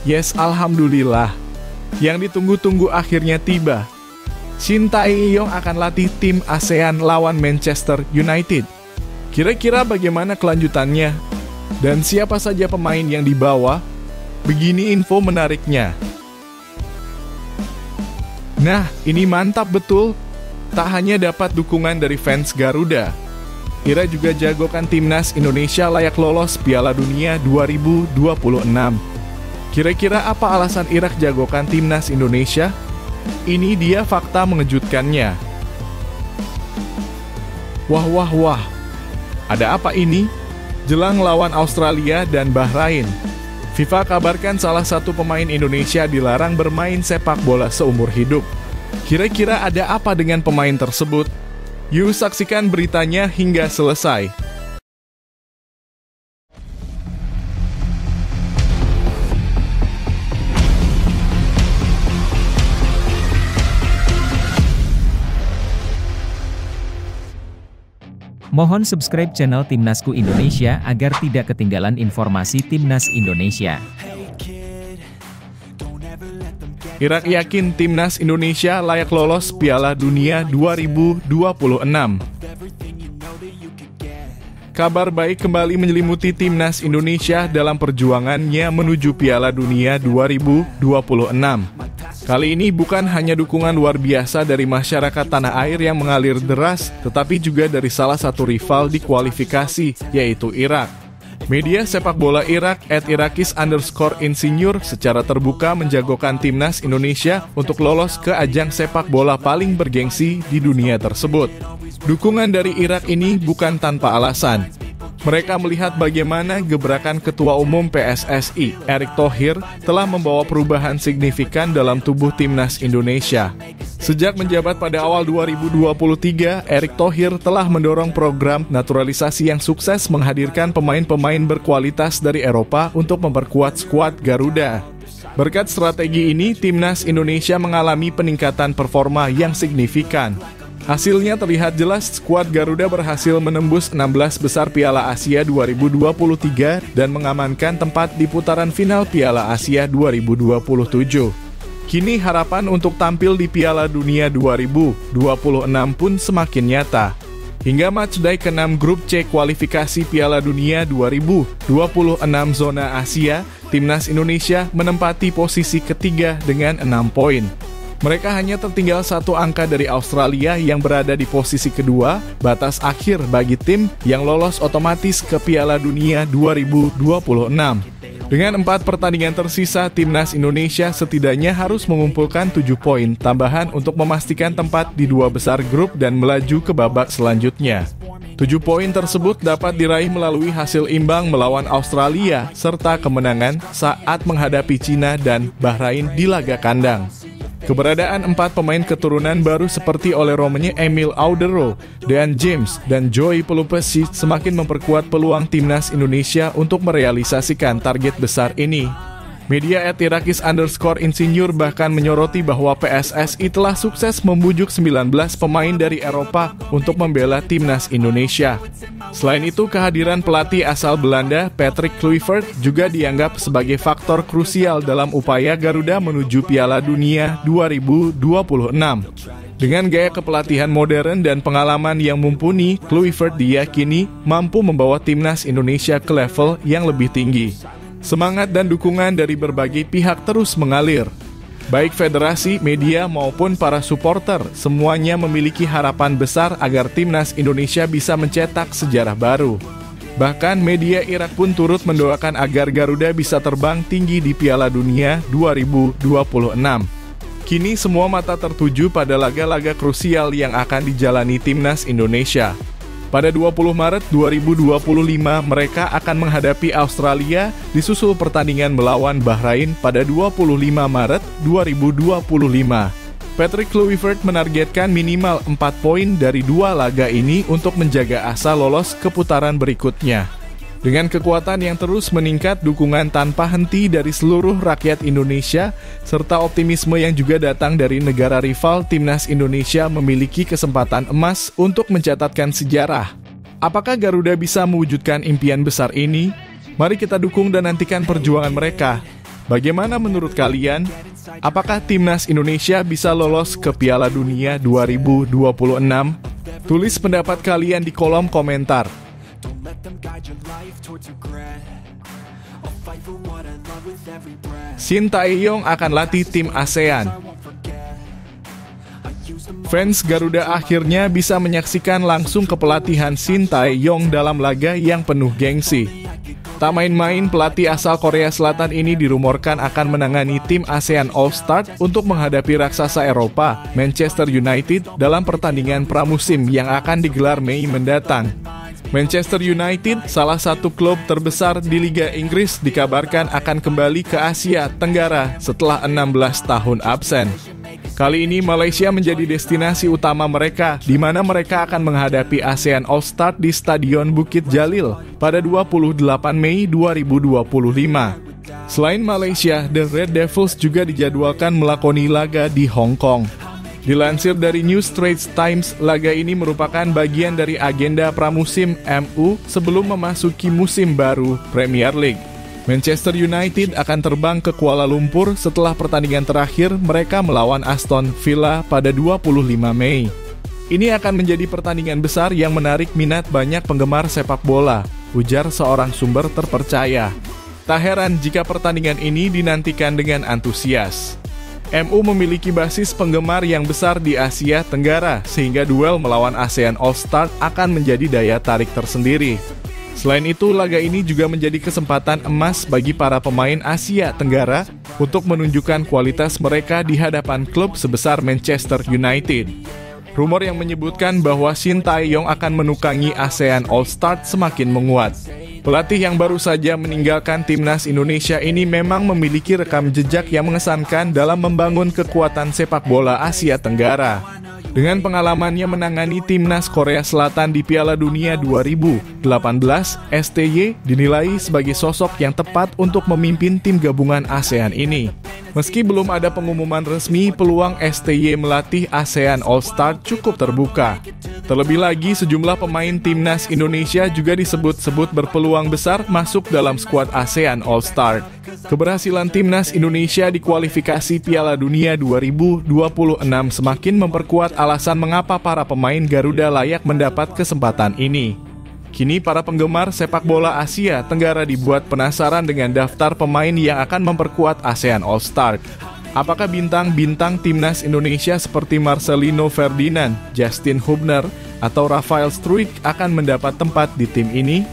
Yes, alhamdulillah. Yang ditunggu-tunggu akhirnya tiba. Shin Tae-yong akan latih tim ASEAN lawan Manchester United. Kira-kira bagaimana kelanjutannya? Dan siapa saja pemain yang dibawa? Begini info menariknya. Nah, ini mantap betul. Tak hanya dapat dukungan dari fans Garuda, Ira juga jagokan timnas Indonesia layak lolos Piala Dunia 2026. Kira-kira apa alasan Irak jagokan timnas Indonesia? Ini dia fakta mengejutkannya. Wah. Ada apa ini? Jelang lawan Australia dan Bahrain, FIFA kabarkan salah satu pemain Indonesia dilarang bermain sepak bola seumur hidup. Kira-kira ada apa dengan pemain tersebut? Yuk saksikan beritanya hingga selesai. Mohon subscribe channel Timnasku Indonesia agar tidak ketinggalan informasi Timnas Indonesia. Irak yakin timnas Indonesia layak lolos Piala Dunia 2026. Kabar baik kembali menyelimuti timnas Indonesia dalam perjuangannya menuju Piala Dunia 2026. Kali ini bukan hanya dukungan luar biasa dari masyarakat tanah air yang mengalir deras, tetapi juga dari salah satu rival di kualifikasi, yaitu Irak. Media sepak bola Irak @Irakis_Insinyur secara terbuka menjagokan timnas Indonesia untuk lolos ke ajang sepak bola paling bergengsi di dunia tersebut. Dukungan dari Irak ini bukan tanpa alasan. Mereka melihat bagaimana gebrakan Ketua Umum PSSI, Erick Thohir, telah membawa perubahan signifikan dalam tubuh timnas Indonesia. Sejak menjabat pada awal 2023, Erick Thohir telah mendorong program naturalisasi yang sukses menghadirkan pemain-pemain berkualitas dari Eropa untuk memperkuat skuad Garuda. Berkat strategi ini, timnas Indonesia mengalami peningkatan performa yang signifikan. Hasilnya terlihat jelas, skuad Garuda berhasil menembus 16 besar Piala Asia 2023 dan mengamankan tempat di putaran final Piala Asia 2027. Kini harapan untuk tampil di Piala Dunia 2026 pun semakin nyata. Hingga matchday ke-6 grup C kualifikasi Piala Dunia 2026 zona Asia, timnas Indonesia menempati posisi ketiga dengan 6 poin. Mereka hanya tertinggal satu angka dari Australia yang berada di posisi kedua, batas akhir bagi tim yang lolos otomatis ke Piala Dunia 2026. Dengan 4 pertandingan tersisa, timnas Indonesia setidaknya harus mengumpulkan 7 poin tambahan untuk memastikan tempat di 2 besar grup dan melaju ke babak selanjutnya. 7 poin tersebut dapat diraih melalui hasil imbang melawan Australia serta kemenangan saat menghadapi Cina dan Bahrain di laga kandang. Keberadaan 4 pemain keturunan baru seperti oleh Romanya Emil Audero, Dean James, dan Joey Pelupesi semakin memperkuat peluang timnas Indonesia untuk merealisasikan target besar ini. Media @Irakis_Insinyur bahkan menyoroti bahwa PSSI telah sukses membujuk 19 pemain dari Eropa untuk membela timnas Indonesia. Selain itu, kehadiran pelatih asal Belanda, Patrick Kluivert, juga dianggap sebagai faktor krusial dalam upaya Garuda menuju Piala Dunia 2026. Dengan gaya kepelatihan modern dan pengalaman yang mumpuni, Kluivert diyakini mampu membawa timnas Indonesia ke level yang lebih tinggi. Semangat dan dukungan dari berbagai pihak terus mengalir. Baik federasi, media, maupun para supporter, semuanya memiliki harapan besar agar timnas Indonesia bisa mencetak sejarah baru. Bahkan media Irak pun turut mendoakan agar Garuda bisa terbang tinggi di Piala Dunia 2026. Kini semua mata tertuju pada laga-laga krusial yang akan dijalani timnas Indonesia. Pada 20 Maret 2025, mereka akan menghadapi Australia, disusul pertandingan melawan Bahrain pada 25 Maret 2025. Patrick Kluivert menargetkan minimal 4 poin dari 2 laga ini untuk menjaga asa lolos ke putaran berikutnya. Dengan kekuatan yang terus meningkat, dukungan tanpa henti dari seluruh rakyat Indonesia, serta optimisme yang juga datang dari negara rival, timnas Indonesia memiliki kesempatan emas untuk mencatatkan sejarah. Apakah Garuda bisa mewujudkan impian besar ini? Mari kita dukung dan nantikan perjuangan mereka. Bagaimana menurut kalian? Apakah timnas Indonesia bisa lolos ke Piala Dunia 2026? Tulis pendapat kalian di kolom komentar. Shin Tae-yong akan latih tim ASEAN. Fans Garuda akhirnya bisa menyaksikan langsung kepelatihan Shin Tae-yong dalam laga yang penuh gengsi. Tak main-main, pelatih asal Korea Selatan ini dirumorkan akan menangani tim ASEAN All-Star untuk menghadapi raksasa Eropa, Manchester United, dalam pertandingan pramusim yang akan digelar Mei mendatang. Manchester United, salah satu klub terbesar di Liga Inggris, dikabarkan akan kembali ke Asia Tenggara setelah 16 tahun absen. Kali ini Malaysia menjadi destinasi utama mereka, di mana mereka akan menghadapi ASEAN All-Star di Stadion Bukit Jalil pada 28 Mei 2025. Selain Malaysia, The Red Devils juga dijadwalkan melakoni laga di Hong Kong. Dilansir dari New Straits Times, laga ini merupakan bagian dari agenda pramusim MU sebelum memasuki musim baru Premier League. Manchester United akan terbang ke Kuala Lumpur setelah pertandingan terakhir mereka melawan Aston Villa pada 25 Mei. Ini akan menjadi pertandingan besar yang menarik minat banyak penggemar sepak bola, ujar seorang sumber terpercaya. Tak heran jika pertandingan ini dinantikan dengan antusias. MU memiliki basis penggemar yang besar di Asia Tenggara, sehingga duel melawan ASEAN All-Star akan menjadi daya tarik tersendiri. Selain itu, laga ini juga menjadi kesempatan emas bagi para pemain Asia Tenggara untuk menunjukkan kualitas mereka di hadapan klub sebesar Manchester United. Rumor yang menyebutkan bahwa Shin Tae-yong akan menukangi ASEAN All-Star semakin menguat. Pelatih yang baru saja meninggalkan timnas Indonesia ini memang memiliki rekam jejak yang mengesankan dalam membangun kekuatan sepak bola Asia Tenggara. Dengan pengalamannya menangani timnas Korea Selatan di Piala Dunia 2018, STY dinilai sebagai sosok yang tepat untuk memimpin tim gabungan ASEAN ini. Meski belum ada pengumuman resmi, peluang STY melatih ASEAN All-Star cukup terbuka. Terlebih lagi, sejumlah pemain timnas Indonesia juga disebut-sebut berpeluang besar masuk dalam skuad ASEAN All-Star. Keberhasilan timnas Indonesia di kualifikasi Piala Dunia 2026 semakin memperkuat alasan mengapa para pemain Garuda layak mendapat kesempatan ini. Kini para penggemar sepak bola Asia Tenggara dibuat penasaran dengan daftar pemain yang akan memperkuat ASEAN All-Star. Apakah bintang-bintang timnas Indonesia seperti Marcelino Ferdinand, Justin Hubner, atau Rafael Struijk akan mendapat tempat di tim ini?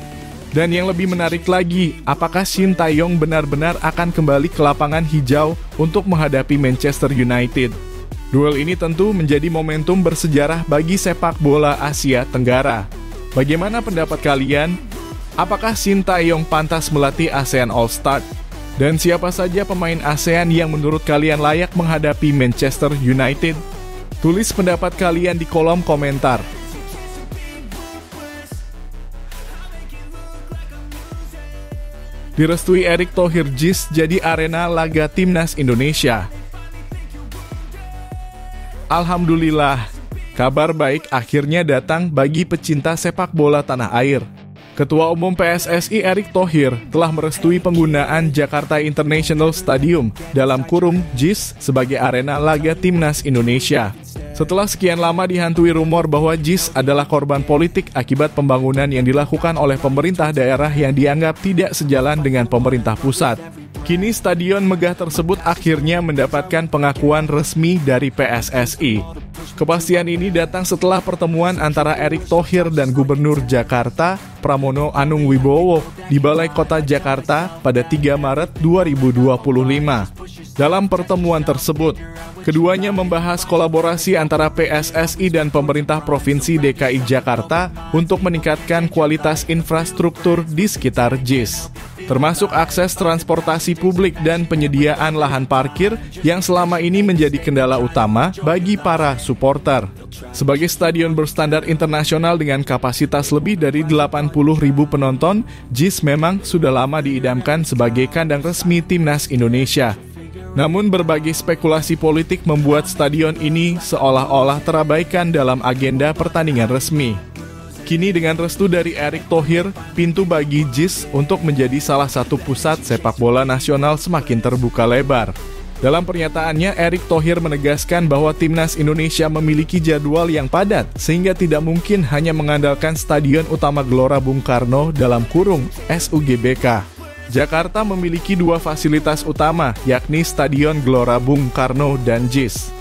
Dan yang lebih menarik lagi, apakah Shin Tae-yong benar-benar akan kembali ke lapangan hijau untuk menghadapi Manchester United? Duel ini tentu menjadi momentum bersejarah bagi sepak bola Asia Tenggara. Bagaimana pendapat kalian? Apakah Shin Tae-yong pantas melatih ASEAN All-Star? Dan siapa saja pemain ASEAN yang menurut kalian layak menghadapi Manchester United? Tulis pendapat kalian di kolom komentar. Direstui Erick Thohir, JIS jadi arena laga timnas Indonesia. Alhamdulillah, kabar baik akhirnya datang bagi pecinta sepak bola tanah air. Ketua Umum PSSI Erick Thohir telah merestui penggunaan Jakarta International Stadium dalam kurung JIS sebagai arena laga timnas Indonesia. Setelah sekian lama dihantui rumor bahwa JIS adalah korban politik akibat pembangunan yang dilakukan oleh pemerintah daerah yang dianggap tidak sejalan dengan pemerintah pusat. Kini stadion megah tersebut akhirnya mendapatkan pengakuan resmi dari PSSI. Kepastian ini datang setelah pertemuan antara Erick Thohir dan Gubernur Jakarta, Pramono Anung Wibowo, di Balai Kota Jakarta pada 3 Maret 2025. Dalam pertemuan tersebut, keduanya membahas kolaborasi antara PSSI dan pemerintah Provinsi DKI Jakarta untuk meningkatkan kualitas infrastruktur di sekitar JIS, termasuk akses transportasi publik dan penyediaan lahan parkir yang selama ini menjadi kendala utama bagi para supporter. Sebagai stadion berstandar internasional dengan kapasitas lebih dari 80.000 penonton, JIS memang sudah lama diidamkan sebagai kandang resmi timnas Indonesia. Namun berbagai spekulasi politik membuat stadion ini seolah-olah terabaikan dalam agenda pertandingan resmi. Kini dengan restu dari Erick Thohir, pintu bagi JIS untuk menjadi salah satu pusat sepak bola nasional semakin terbuka lebar. Dalam pernyataannya, Erick Thohir menegaskan bahwa Timnas Indonesia memiliki jadwal yang padat, sehingga tidak mungkin hanya mengandalkan Stadion Utama Gelora Bung Karno (SUGBK). Jakarta memiliki dua fasilitas utama, yakni Stadion Gelora Bung Karno dan JIS.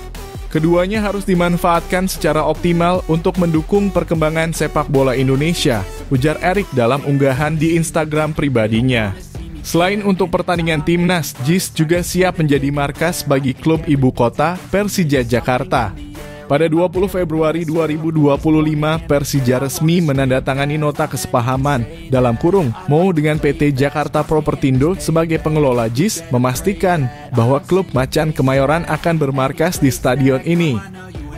Keduanya harus dimanfaatkan secara optimal untuk mendukung perkembangan sepak bola Indonesia, ujar Erick dalam unggahan di Instagram pribadinya. Selain untuk pertandingan Timnas, JIS juga siap menjadi markas bagi klub ibu kota Persija Jakarta. Pada 20 Februari 2025, Persija resmi menandatangani nota kesepahaman (MOU) dengan PT Jakarta Propertindo sebagai pengelola JIS, memastikan bahwa klub Macan Kemayoran akan bermarkas di stadion ini.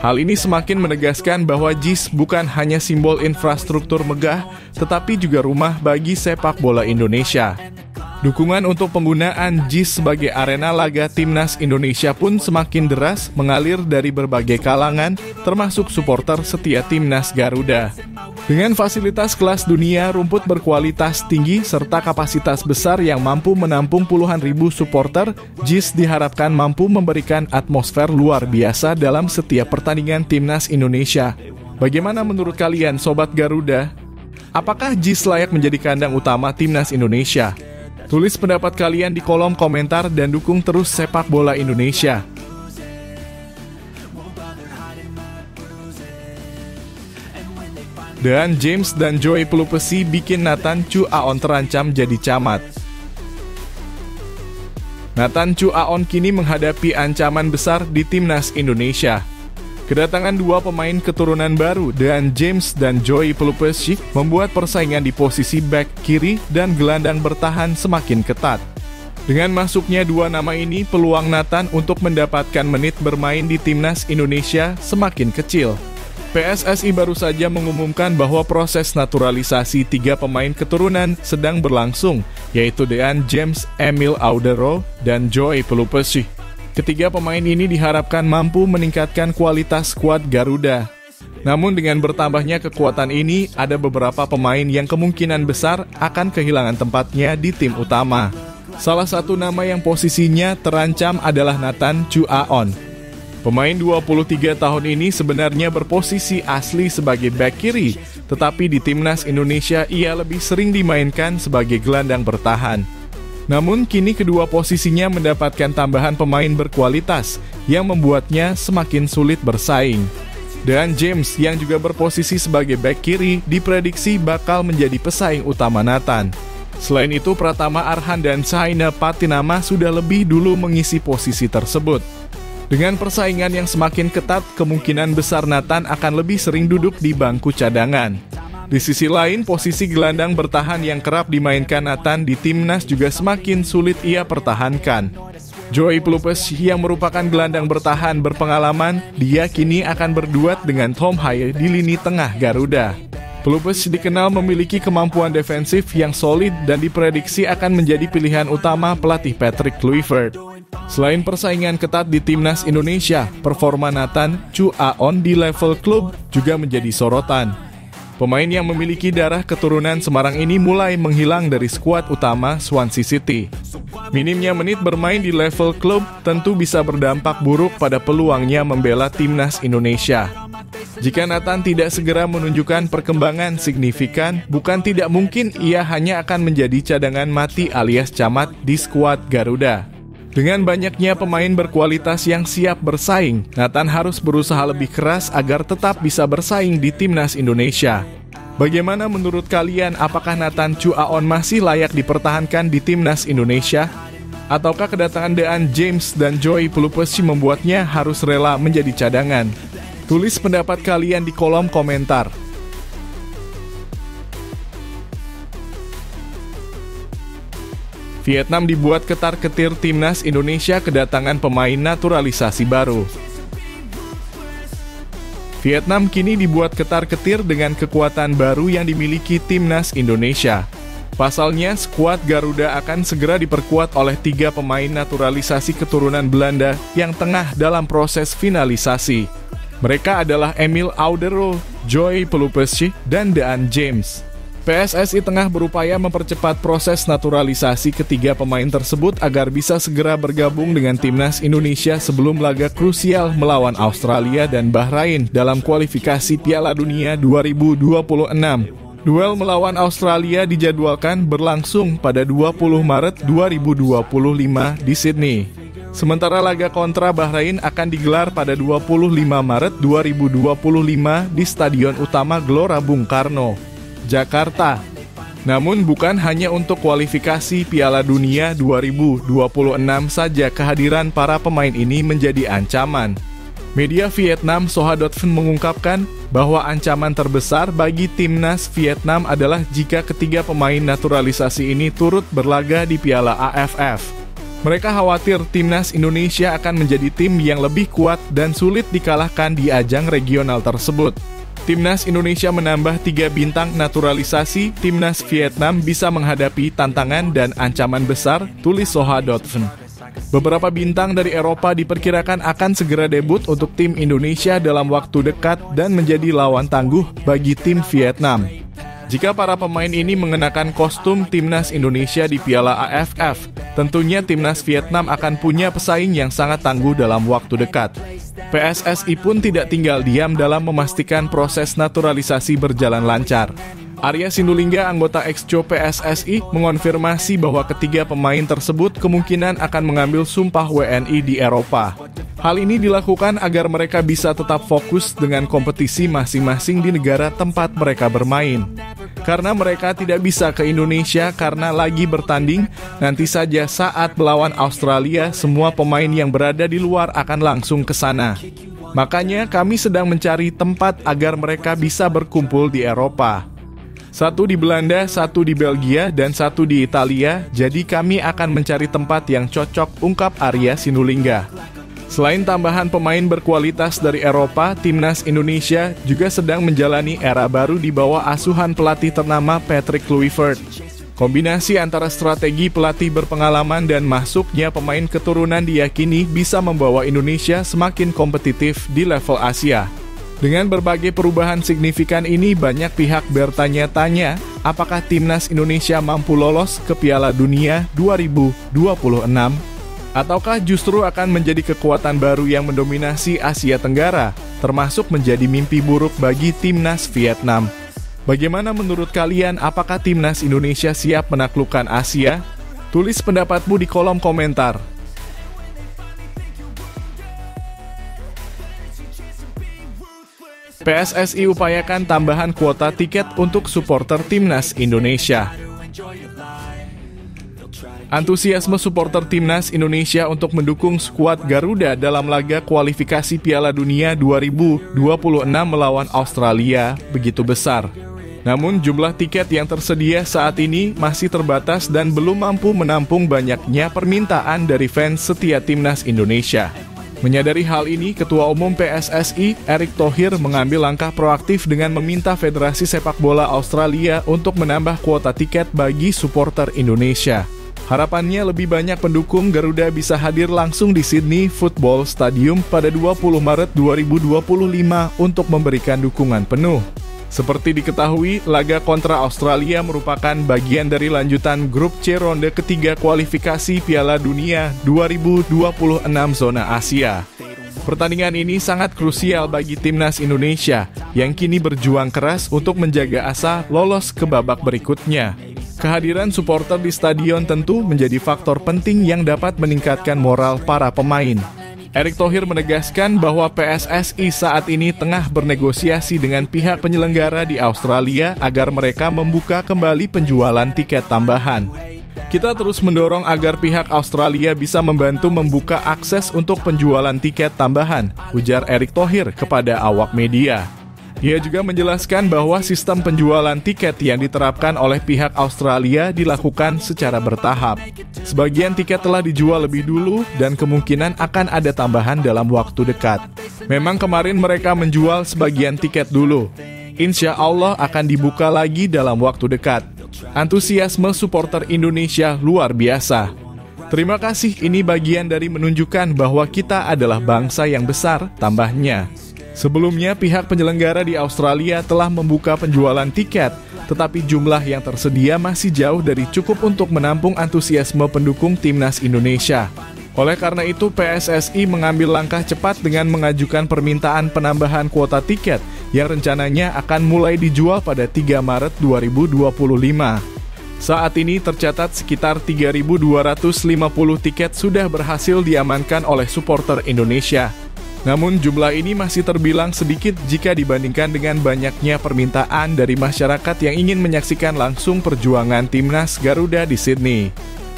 Hal ini semakin menegaskan bahwa JIS bukan hanya simbol infrastruktur megah, tetapi juga rumah bagi sepak bola Indonesia. Dukungan untuk penggunaan JIS sebagai arena laga Timnas Indonesia pun semakin deras mengalir dari berbagai kalangan, termasuk supporter setia Timnas Garuda. Dengan fasilitas kelas dunia, rumput berkualitas tinggi, serta kapasitas besar yang mampu menampung puluhan ribu supporter, JIS diharapkan mampu memberikan atmosfer luar biasa dalam setiap pertandingan Timnas Indonesia. Bagaimana menurut kalian, Sobat Garuda? Apakah JIS layak menjadi kandang utama Timnas Indonesia? Tulis pendapat kalian di kolom komentar dan dukung terus sepak bola Indonesia. Dan James dan Joey Pelupesi bikin Nathan Chu Aon terancam jadi camat. Nathan Chu Aon kini menghadapi ancaman besar di Timnas Indonesia. Kedatangan dua pemain keturunan baru, dan James dan Joey Pelupesi, membuat persaingan di posisi bek kiri dan gelandang bertahan semakin ketat. Dengan masuknya dua nama ini, peluang Nathan untuk mendapatkan menit bermain di Timnas Indonesia semakin kecil. PSSI baru saja mengumumkan bahwa proses naturalisasi tiga pemain keturunan sedang berlangsung, yaitu Dean James, Emil Audero, dan Joey Pelupesi. Ketiga pemain ini diharapkan mampu meningkatkan kualitas skuad Garuda. Namun dengan bertambahnya kekuatan ini, ada beberapa pemain yang kemungkinan besar akan kehilangan tempatnya di tim utama. Salah satu nama yang posisinya terancam adalah Nathan Chu Aon. Pemain 23 tahun ini sebenarnya berposisi asli sebagai bek kiri, tetapi di Timnas Indonesia ia lebih sering dimainkan sebagai gelandang bertahan. Namun kini kedua posisinya mendapatkan tambahan pemain berkualitas yang membuatnya semakin sulit bersaing. Dan James yang juga berposisi sebagai bek kiri diprediksi bakal menjadi pesaing utama Nathan. Selain itu, Pratama Arhan dan Saina Patinama sudah lebih dulu mengisi posisi tersebut. Dengan persaingan yang semakin ketat, kemungkinan besar Nathan akan lebih sering duduk di bangku cadangan. Di sisi lain, posisi gelandang bertahan yang kerap dimainkan Nathan di Timnas juga semakin sulit ia pertahankan. Joey Pelupesi yang merupakan gelandang bertahan berpengalaman, dia kini akan berduet dengan Tom Haye di lini tengah Garuda. Pelupesi dikenal memiliki kemampuan defensif yang solid dan diprediksi akan menjadi pilihan utama pelatih Patrick Kluivert. Selain persaingan ketat di Timnas Indonesia, performa Nathan Chu Aon di level klub juga menjadi sorotan. Pemain yang memiliki darah keturunan Semarang ini mulai menghilang dari skuad utama Swansea City. Minimnya menit bermain di level klub tentu bisa berdampak buruk pada peluangnya membela Timnas Indonesia. Jika Nathan tidak segera menunjukkan perkembangan signifikan, bukan tidak mungkin ia hanya akan menjadi cadangan mati alias camat di skuad Garuda. Dengan banyaknya pemain berkualitas yang siap bersaing, Nathan harus berusaha lebih keras agar tetap bisa bersaing di Timnas Indonesia. Bagaimana menurut kalian, apakah Nathan Chu Aon masih layak dipertahankan di Timnas Indonesia? Ataukah kedatangan Dean James dan Joey Pelupesi membuatnya harus rela menjadi cadangan? Tulis pendapat kalian di kolom komentar. Vietnam dibuat ketar-ketir Timnas Indonesia kedatangan pemain naturalisasi baru. Vietnam kini dibuat ketar-ketir dengan kekuatan baru yang dimiliki Timnas Indonesia. Pasalnya, skuad Garuda akan segera diperkuat oleh 3 pemain naturalisasi keturunan Belanda yang tengah dalam proses finalisasi. Mereka adalah Emil Audero, Joy Pelupeschi, dan Daan James. PSSI tengah berupaya mempercepat proses naturalisasi ketiga pemain tersebut agar bisa segera bergabung dengan timnas Indonesia sebelum laga krusial melawan Australia dan Bahrain dalam kualifikasi Piala Dunia 2026. Duel melawan Australia dijadwalkan berlangsung pada 20 Maret 2025 di Sydney. Sementara laga kontra Bahrain akan digelar pada 25 Maret 2025 di Stadion Utama Gelora Bung Karno, Jakarta. Namun bukan hanya untuk kualifikasi Piala Dunia 2026 saja kehadiran para pemain ini menjadi ancaman. Media Vietnam Soha.vn mengungkapkan bahwa ancaman terbesar bagi timnas Vietnam adalah jika ketiga pemain naturalisasi ini turut berlaga di Piala AFF. Mereka khawatir timnas Indonesia akan menjadi tim yang lebih kuat dan sulit dikalahkan di ajang regional tersebut. Timnas Indonesia menambah 3 bintang naturalisasi, timnas Vietnam bisa menghadapi tantangan dan ancaman besar, tulis Soha.vn. Beberapa bintang dari Eropa diperkirakan akan segera debut untuk tim Indonesia dalam waktu dekat dan menjadi lawan tangguh bagi tim Vietnam. Jika para pemain ini mengenakan kostum timnas Indonesia di Piala AFF, tentunya timnas Vietnam akan punya pesaing yang sangat tangguh dalam waktu dekat. PSSI pun tidak tinggal diam dalam memastikan proses naturalisasi berjalan lancar. Arya Sinulinga, anggota Exco PSSI, mengonfirmasi bahwa ketiga pemain tersebut kemungkinan akan mengambil sumpah WNI di Eropa. Hal ini dilakukan agar mereka bisa tetap fokus dengan kompetisi masing-masing di negara tempat mereka bermain. Karena mereka tidak bisa ke Indonesia karena lagi bertanding, nanti saja saat melawan Australia, semua pemain yang berada di luar akan langsung ke sana. Makanya kami sedang mencari tempat agar mereka bisa berkumpul di Eropa. 1 di Belanda, 1 di Belgia, dan 1 di Italia, jadi kami akan mencari tempat yang cocok, ungkap Arya Sinulinga. Selain tambahan pemain berkualitas dari Eropa, timnas Indonesia juga sedang menjalani era baru di bawah asuhan pelatih ternama Patrick Kluivert. Kombinasi antara strategi pelatih berpengalaman dan masuknya pemain keturunan diyakini bisa membawa Indonesia semakin kompetitif di level Asia. Dengan berbagai perubahan signifikan ini, banyak pihak bertanya-tanya apakah timnas Indonesia mampu lolos ke Piala Dunia 2026? Ataukah justru akan menjadi kekuatan baru yang mendominasi Asia Tenggara, termasuk menjadi mimpi buruk bagi timnas Vietnam? Bagaimana menurut kalian, apakah timnas Indonesia siap menaklukkan Asia? Tulis pendapatmu di kolom komentar. PSSI upayakan tambahan kuota tiket untuk supporter timnas Indonesia. Antusiasme supporter timnas Indonesia untuk mendukung skuad Garuda dalam laga kualifikasi Piala Dunia 2026 melawan Australia begitu besar. Namun jumlah tiket yang tersedia saat ini masih terbatas dan belum mampu menampung banyaknya permintaan dari fans setia timnas Indonesia. Menyadari hal ini, Ketua Umum PSSI, Erick Thohir, mengambil langkah proaktif dengan meminta Federasi Sepak Bola Australia untuk menambah kuota tiket bagi supporter Indonesia. Harapannya lebih banyak pendukung Garuda bisa hadir langsung di Sydney Football Stadium pada 20 Maret 2025 untuk memberikan dukungan penuh. Seperti diketahui, laga kontra Australia merupakan bagian dari lanjutan grup C ronde ketiga kualifikasi Piala Dunia 2026 zona Asia. Pertandingan ini sangat krusial bagi timnas Indonesia yang kini berjuang keras untuk menjaga asa lolos ke babak berikutnya. Kehadiran supporter di stadion tentu menjadi faktor penting yang dapat meningkatkan moral para pemain. Erick Thohir menegaskan bahwa PSSI saat ini tengah bernegosiasi dengan pihak penyelenggara di Australia agar mereka membuka kembali penjualan tiket tambahan. Kita terus mendorong agar pihak Australia bisa membantu membuka akses untuk penjualan tiket tambahan, ujar Erick Thohir kepada awak media. Ia juga menjelaskan bahwa sistem penjualan tiket yang diterapkan oleh pihak Australia dilakukan secara bertahap. Sebagian tiket telah dijual lebih dulu dan kemungkinan akan ada tambahan dalam waktu dekat. Memang kemarin mereka menjual sebagian tiket dulu. Insya Allah akan dibuka lagi dalam waktu dekat. Antusiasme supporter Indonesia luar biasa. Terima kasih, ini bagian dari menunjukkan bahwa kita adalah bangsa yang besar, tambahnya. Sebelumnya, pihak penyelenggara di Australia telah membuka penjualan tiket, tetapi jumlah yang tersedia masih jauh dari cukup untuk menampung antusiasme pendukung timnas Indonesia. Oleh karena itu, PSSI mengambil langkah cepat dengan mengajukan permintaan penambahan kuota tiket yang rencananya akan mulai dijual pada 3 Maret 2025. Saat ini tercatat sekitar 3.250 tiket sudah berhasil diamankan oleh supporter Indonesia. Namun jumlah ini masih terbilang sedikit jika dibandingkan dengan banyaknya permintaan dari masyarakat yang ingin menyaksikan langsung perjuangan timnas Garuda di Sydney.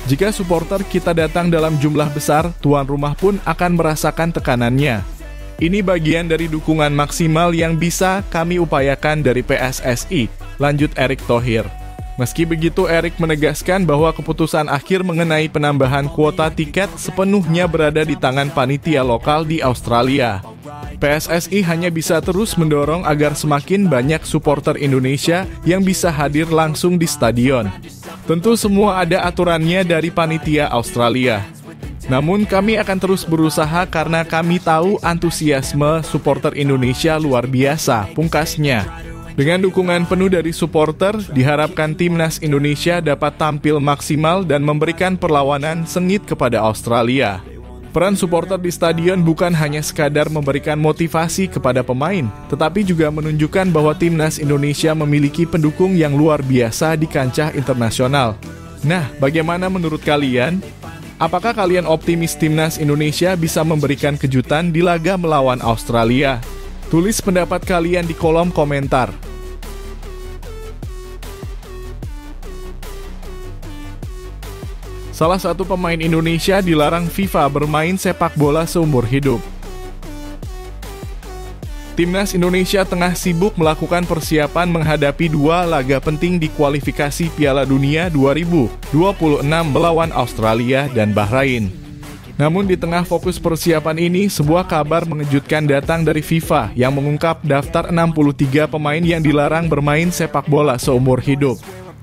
Jika supporter kita datang dalam jumlah besar, tuan rumah pun akan merasakan tekanannya. Ini bagian dari dukungan maksimal yang bisa kami upayakan dari PSSI, lanjut Erick Thohir. Meski begitu, Erick menegaskan bahwa keputusan akhir mengenai penambahan kuota tiket sepenuhnya berada di tangan panitia lokal di Australia. PSSI hanya bisa terus mendorong agar semakin banyak supporter Indonesia yang bisa hadir langsung di stadion. Tentu semua ada aturannya dari panitia Australia. Namun kami akan terus berusaha karena kami tahu antusiasme supporter Indonesia luar biasa, pungkasnya. Dengan dukungan penuh dari supporter, diharapkan timnas Indonesia dapat tampil maksimal dan memberikan perlawanan sengit kepada Australia. Peran supporter di stadion bukan hanya sekadar memberikan motivasi kepada pemain, tetapi juga menunjukkan bahwa timnas Indonesia memiliki pendukung yang luar biasa di kancah internasional. Nah, bagaimana menurut kalian? Apakah kalian optimis timnas Indonesia bisa memberikan kejutan di laga melawan Australia? Tulis pendapat kalian di kolom komentar. Salah satu pemain Indonesia dilarang FIFA bermain sepak bola seumur hidup. Timnas Indonesia tengah sibuk melakukan persiapan menghadapi 2 laga penting di kualifikasi Piala Dunia 2026 melawan Australia dan Bahrain. Namun di tengah fokus persiapan ini, sebuah kabar mengejutkan datang dari FIFA yang mengungkap daftar 63 pemain yang dilarang bermain sepak bola seumur hidup.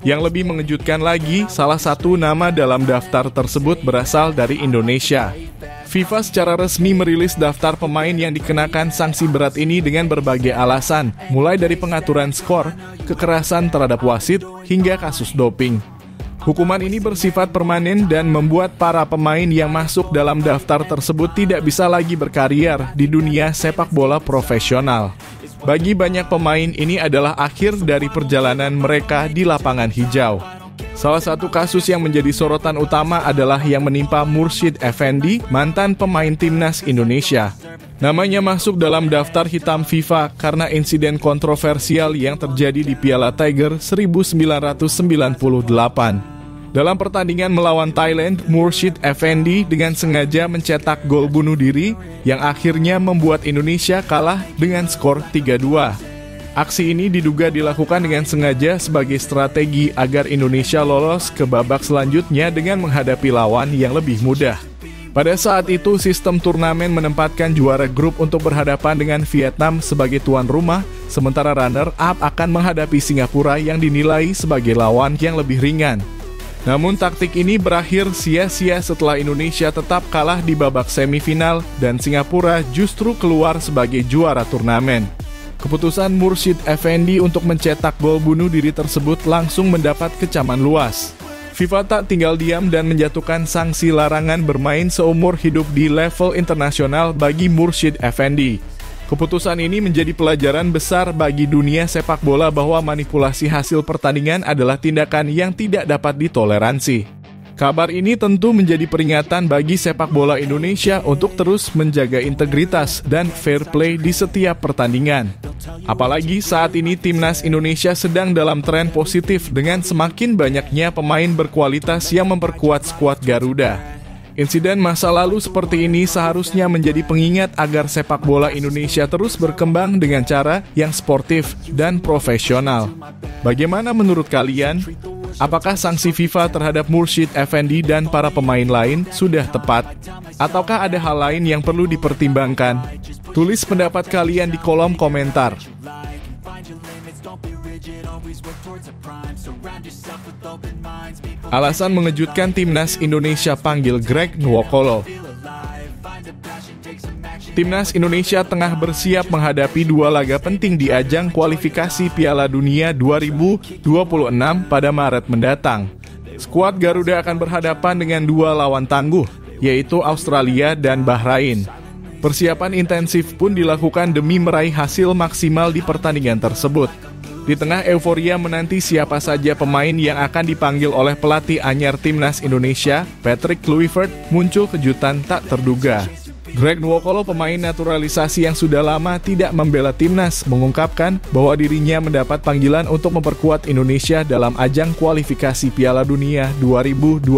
Yang lebih mengejutkan lagi, salah satu nama dalam daftar tersebut berasal dari Indonesia. FIFA secara resmi merilis daftar pemain yang dikenakan sanksi berat ini dengan berbagai alasan, mulai dari pengaturan skor, kekerasan terhadap wasit, hingga kasus doping. Hukuman ini bersifat permanen dan membuat para pemain yang masuk dalam daftar tersebut tidak bisa lagi berkarier di dunia sepak bola profesional. Bagi banyak pemain, ini adalah akhir dari perjalanan mereka di lapangan hijau. Salah satu kasus yang menjadi sorotan utama adalah yang menimpa Mursyid Effendi, mantan pemain timnas Indonesia. Namanya masuk dalam daftar hitam FIFA karena insiden kontroversial yang terjadi di Piala Tiger 1998. Dalam pertandingan melawan Thailand, Mursyid Effendi dengan sengaja mencetak gol bunuh diri yang akhirnya membuat Indonesia kalah dengan skor 3-2. Aksi ini diduga dilakukan dengan sengaja sebagai strategi agar Indonesia lolos ke babak selanjutnya dengan menghadapi lawan yang lebih mudah. Pada saat itu, sistem turnamen menempatkan juara grup untuk berhadapan dengan Vietnam sebagai tuan rumah, sementara runner-up akan menghadapi Singapura yang dinilai sebagai lawan yang lebih ringan. Namun taktik ini berakhir sia-sia setelah Indonesia tetap kalah di babak semifinal dan Singapura justru keluar sebagai juara turnamen. Keputusan Mursyid Effendi untuk mencetak gol bunuh diri tersebut langsung mendapat kecaman luas. FIFA tak tinggal diam dan menjatuhkan sanksi larangan bermain seumur hidup di level internasional bagi Mursyid Effendi. Keputusan ini menjadi pelajaran besar bagi dunia sepak bola bahwa manipulasi hasil pertandingan adalah tindakan yang tidak dapat ditoleransi. Kabar ini tentu menjadi peringatan bagi sepak bola Indonesia untuk terus menjaga integritas dan fair play di setiap pertandingan. Apalagi saat ini timnas Indonesia sedang dalam tren positif dengan semakin banyaknya pemain berkualitas yang memperkuat skuad Garuda. Insiden masa lalu seperti ini seharusnya menjadi pengingat agar sepak bola Indonesia terus berkembang dengan cara yang sportif dan profesional. Bagaimana menurut kalian? Apakah sanksi FIFA terhadap Mursyid Effendi dan para pemain lain sudah tepat? Ataukah ada hal lain yang perlu dipertimbangkan? Tulis pendapat kalian di kolom komentar. Alasan mengejutkan timnas Indonesia panggil Greg Nwokolo. Timnas Indonesia tengah bersiap menghadapi dua laga penting di ajang kualifikasi Piala Dunia 2026 pada Maret mendatang. Skuad Garuda akan berhadapan dengan dua lawan tangguh, yaitu Australia dan Bahrain. Persiapan intensif pun dilakukan demi meraih hasil maksimal di pertandingan tersebut. Di tengah euforia menanti siapa saja pemain yang akan dipanggil oleh pelatih anyar Timnas Indonesia, Patrick Kluivert, muncul kejutan tak terduga. Greg Nwokolo, pemain naturalisasi yang sudah lama tidak membela Timnas, mengungkapkan bahwa dirinya mendapat panggilan untuk memperkuat Indonesia dalam ajang kualifikasi Piala Dunia 2026.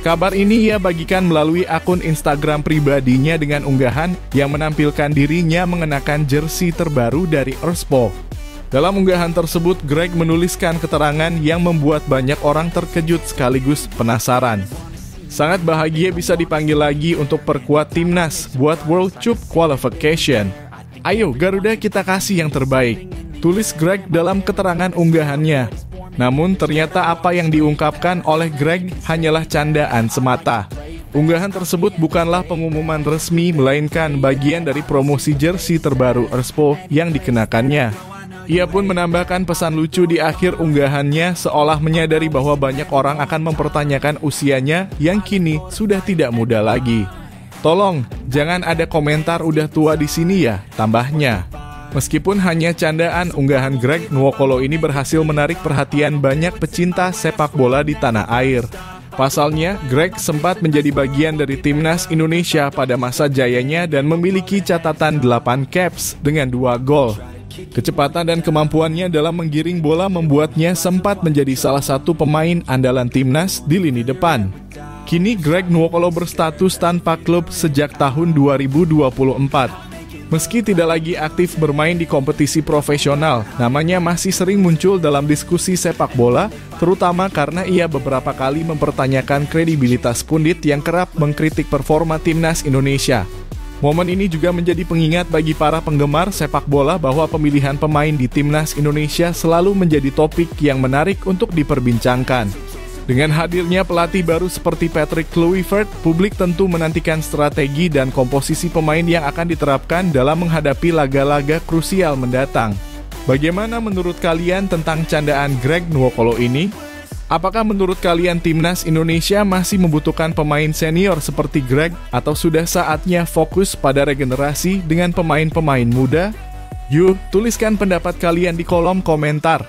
Kabar ini ia bagikan melalui akun Instagram pribadinya dengan unggahan yang menampilkan dirinya mengenakan jersey terbaru dari Erspo. Dalam unggahan tersebut, Greg menuliskan keterangan yang membuat banyak orang terkejut sekaligus penasaran. Sangat bahagia bisa dipanggil lagi untuk perkuat Timnas buat World Cup Qualification. Ayo Garuda kita kasih yang terbaik, tulis Greg dalam keterangan unggahannya. Namun ternyata apa yang diungkapkan oleh Greg hanyalah candaan semata. Unggahan tersebut bukanlah pengumuman resmi, melainkan bagian dari promosi jersey terbaru Erspo yang dikenakannya. Ia pun menambahkan pesan lucu di akhir unggahannya, seolah menyadari bahwa banyak orang akan mempertanyakan usianya yang kini sudah tidak muda lagi. Tolong, jangan ada komentar udah tua di sini ya, tambahnya. Meskipun hanya candaan, unggahan Greg Nwokolo ini berhasil menarik perhatian banyak pecinta sepak bola di tanah air. Pasalnya, Greg sempat menjadi bagian dari Timnas Indonesia pada masa jayanya dan memiliki catatan 8 caps dengan 2 gol. Kecepatan dan kemampuannya dalam menggiring bola membuatnya sempat menjadi salah satu pemain andalan Timnas di lini depan. Kini Greg Nwokolo berstatus tanpa klub sejak tahun 2024. Meski tidak lagi aktif bermain di kompetisi profesional, namanya masih sering muncul dalam diskusi sepak bola, terutama karena ia beberapa kali mempertanyakan kredibilitas pundit yang kerap mengkritik performa Timnas Indonesia. Momen ini juga menjadi pengingat bagi para penggemar sepak bola bahwa pemilihan pemain di Timnas Indonesia selalu menjadi topik yang menarik untuk diperbincangkan. Dengan hadirnya pelatih baru seperti Patrick Kluivert, publik tentu menantikan strategi dan komposisi pemain yang akan diterapkan dalam menghadapi laga-laga krusial mendatang. Bagaimana menurut kalian tentang candaan Greg Nwokolo ini? Apakah menurut kalian Timnas Indonesia masih membutuhkan pemain senior seperti Greg atau sudah saatnya fokus pada regenerasi dengan pemain-pemain muda? Yuk, tuliskan pendapat kalian di kolom komentar.